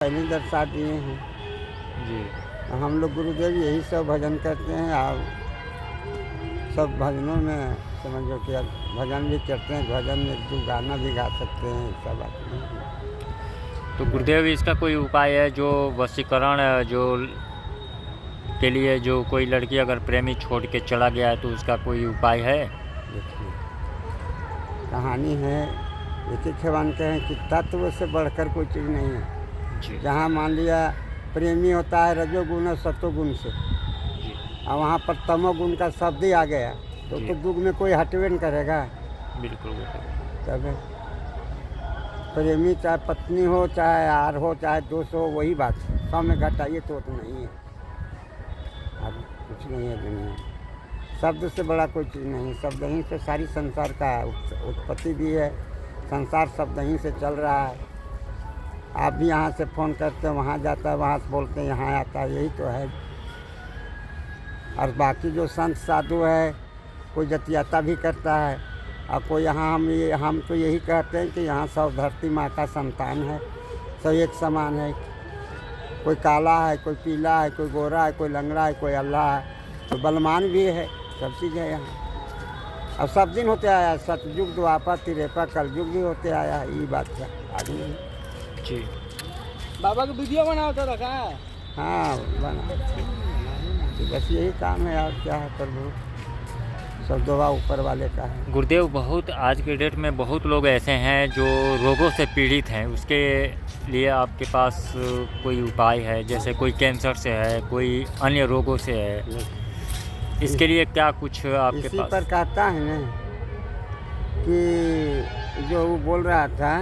पहले दर्शा दिए हैं। जी। हम लोग गुरुदेव यही सब भजन करते हैं और सब भजनों में समझो कि अब भजन भी करते हैं, भजन में 2 गाना भी गा सकते हैं, सब आते हैं। तो गुरुदेव इसका कोई उपाय है जो वशीकरण जो के लिए, जो कोई लड़की अगर प्रेमी छोड़ के चला गया है तो उसका कोई उपाय है? देखिए कहानी है, एक ही मानते हैं कि तत्व से बढ़कर कोई चीज़ नहीं है। जी। जहाँ मान लिया प्रेमी होता है रजोगुण और सतोगुण से, जी। और वहाँ पर तमोगुण का शब्द ही आ गया तो दुख में कोई हटवे नहीं करेगा। बिल्कुल बिल्कुल। तब प्रेमी चाहे पत्नी हो, चाहे यार हो, चाहे दोस्त हो, वही बात है। सब में घटाइए तो नहीं है, अब कुछ नहीं है दुनिया। शब्द से बड़ा कोई चीज़ नहीं, शब्द ही से सारी संसार का उत्पत्ति भी है। संसार शब्द ही से चल रहा है। आप भी यहाँ से फ़ोन करते हैं, वहाँ जाता है, वहाँ से बोलते हैं, यहाँ आता है, यही तो है। और बाकी जो संत साधु है, कोई जतियाता भी करता है, और कोई यहाँ हम तो यही कहते हैं कि यहाँ सब धरती माँ का संतान है, सब एक समान है। कोई काला है, कोई पीला है, कोई गोरा है, कोई लंगड़ा है, कोई अल्लाह है, कोई बलवान भी है, सब चीज़ है यहाँ। अब सब दिन होते आया, सतयुग द्वापर तिरेपा कलयुग भी होते आया, ये बात है आदमी। जी। बाबा का वीडियो बनाओ तो रखा है। हाँ बना, बस यही काम है और क्या है। प्रभु सब दुआ ऊपर वाले का है। गुरुदेव, बहुत आज के डेट में बहुत लोग ऐसे हैं जो रोगों से पीड़ित हैं, उसके लिए आपके पास कोई उपाय है? जैसे कोई कैंसर से है, कोई अन्य रोगों से है, इसके लिए क्या कुछ आपके इसी पास? पर कहता है ना कि जो वो बोल रहा था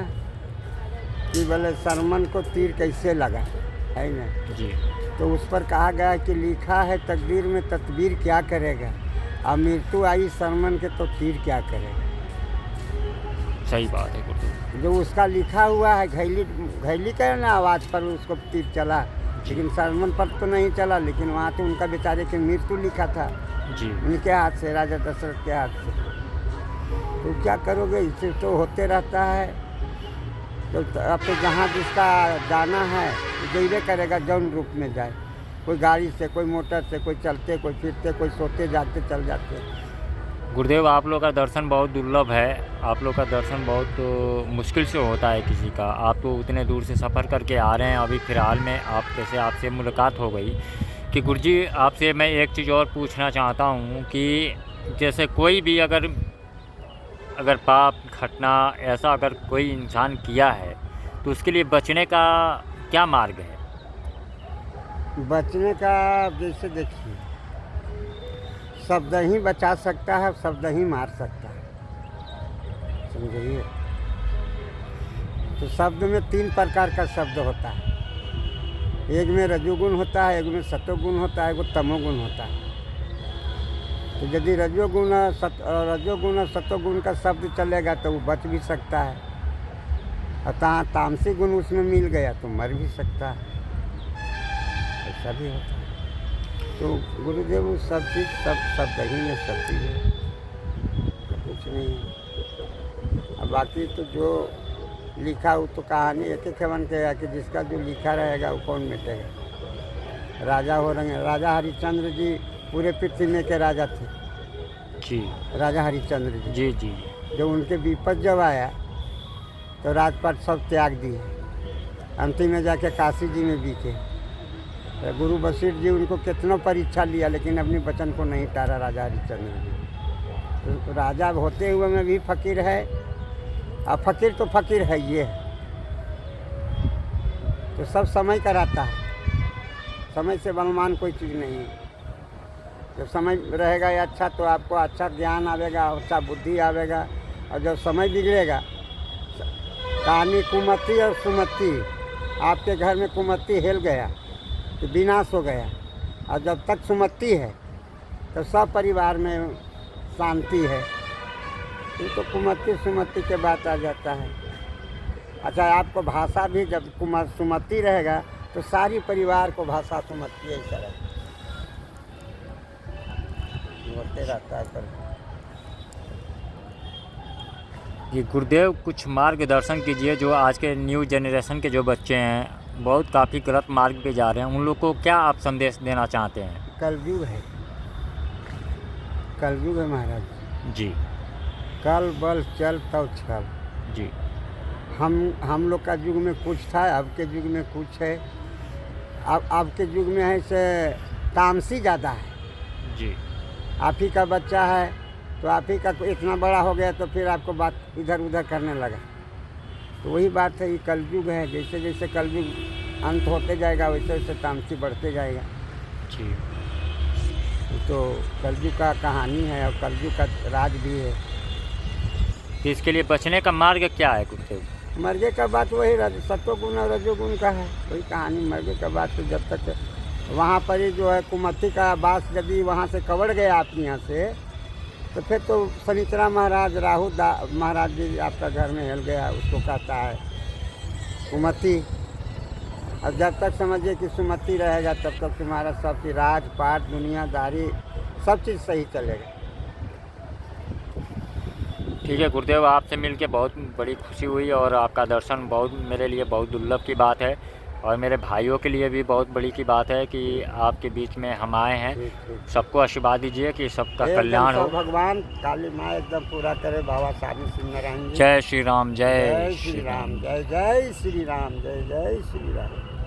कि बोले सरमन को तीर कैसे लगा, है ना। जी। तो उस पर कहा गया कि लिखा है तकदीर में, तदबीर क्या करेगा। अब मृत्यु आई सरमन के तो तीर क्या करेगा। सही बात है गुरुदेव। जो उसका लिखा हुआ है, घैली का ना आवाज़ पर उसको तीर चला, लेकिन सरमन पर तो नहीं चला। लेकिन वहाँ तो उनका बेचारे की मृत्यु लिखा था जी। उनके हाथ से, राजा दशरथ के हाथ से। तो क्या करोगे, इससे तो होते रहता है। तो अब तो जहाँ जिसका जाना है जैसे करेगा, जौन रूप में जाए। कोई गाड़ी से, कोई मोटर से, कोई चलते, कोई फिरते, कोई सोते जाते चल जाते। गुरुदेव, आप लोग का दर्शन बहुत दुर्लभ है, आप लोग का दर्शन बहुत मुश्किल से होता है किसी का। आप तो उतने दूर से सफ़र करके आ रहे हैं। अभी फ़िलहाल में आपसे मुलाकात हो गई कि गुरुजी, आपसे मैं एक चीज़ और पूछना चाहता हूँ कि जैसे कोई भी अगर पाप घटना ऐसा अगर कोई इंसान किया है तो उसके लिए बचने का क्या मार्ग है? बचने का जैसे देखिए, शब्द ही बचा सकता है, शब्द ही मार सकता है, समझिए। तो शब्द में 3 प्रकार का शब्द होता है। एक में रजोगुण होता है, एक में सतोगुण होता है, एक में तमोगुण होता है। तो यदि रजोगुण और सतोगुण का शब्द चलेगा तो वो बच भी सकता है, और तामसिक गुण उसमें मिल गया तो मर भी सकता है, ऐसा भी होता है। तो गुरुदेव सब चीज़, सब शब्द ही में सब चीज़ है, कुछ नहीं है। अब बाकी तो जो लिखा वो तो कहानी एक एक बन के, कि जिसका जो लिखा रहेगा वो कौन मिटेगा। राजा हो रहे, राजा हरिश्चंद्र जी पूरे पृथ्वी में के राजा थे जी। राजा हरिश्चंद्र जी। जी जी। जब उनके विपद जब आया तो राजपाट सब त्याग दिए, अंतिम में जाके काशी जी में बीते। तो गुरु बशीर जी उनको कितना परीक्षा लिया, लेकिन अपने वचन को नहीं टारा राजा हरिश्चंद्र जी। तो राजा होते हुए में भी फकीर है, और फकीर तो फकीर है ये है। तो सब समय कराता है, समय से बलवान कोई चीज़ नहीं है। जब समय रहेगा ये अच्छा तो आपको अच्छा ज्ञान आवेगा, अच्छा बुद्धि आवेगा। और जब समय बिगड़ेगा, कहानी कुमति और सुमति, आपके घर में कुमति हिल गया तो विनाश हो गया, और जब तक सुमति है तो सब परिवार में शांति है। ये तो कुमति सुमति के बात आ जाता है। अच्छा, आपको भाषा भी जब सुमति रहेगा तो सारी परिवार को भाषा सुमति ही करेगा, होते रहता है। पर ये गुरुदेव, कुछ मार्गदर्शन कीजिए जो आज के न्यू जनरेशन के जो बच्चे हैं बहुत काफ़ी गलत मार्ग पे जा रहे हैं, उन लोग को क्या आप संदेश देना चाहते हैं? कलयुग है, कलयुग है महाराज। जी कल बल चल तब छल। जी हम लोग का युग में कुछ था, अब के युग में कुछ है। अब के युग में है से तामसी ज़्यादा है। जी आप ही का बच्चा है तो आप ही का इतना बड़ा हो गया तो फिर आपको बात इधर उधर करने लगा। तो वही बात है, ये कलयुग है। जैसे जैसे कलयुग अंत होते जाएगा वैसे वैसे तामसी बढ़ते जाएगा। जी तो कलयुग का कहानी है और कलयुग का राज भी है। तो इसके लिए बचने का मार्ग क्या है गुरुदेव? मरने का बात वही सत्वगुण और रजोगुण का है, वही कहानी। मरने का बात तो जब तक वहाँ पर ही जो है कुमति का बास यदि वहाँ से कवड़ गया आप यहाँ से, तो फिर तो शनिचरा महाराज महाराज जी आपका घर में हिल गया, उसको कहता है कुमति। और जब तक समझिए कि सुमति रहेगा तब तक तुम्हारा सब की राजपाट दुनियादारी सब चीज़ सही चलेगा। ठीक है गुरुदेव, आपसे मिलके बहुत बड़ी खुशी हुई और आपका दर्शन बहुत मेरे लिए बहुत दुर्लभ की बात है और मेरे भाइयों के लिए भी बहुत बड़ी की बात है कि आपके बीच में हम आए हैं। ठीक। सबको आशीर्वाद दीजिए कि सबका एकदम कल्याण हो। सब भगवान काली माँ एकदम पूरा करे, बाबा साधु सिंह नारायण जी। जय श्री राम, जय जय श्री राम, जय जय श्री राम, जय जय श्री राम।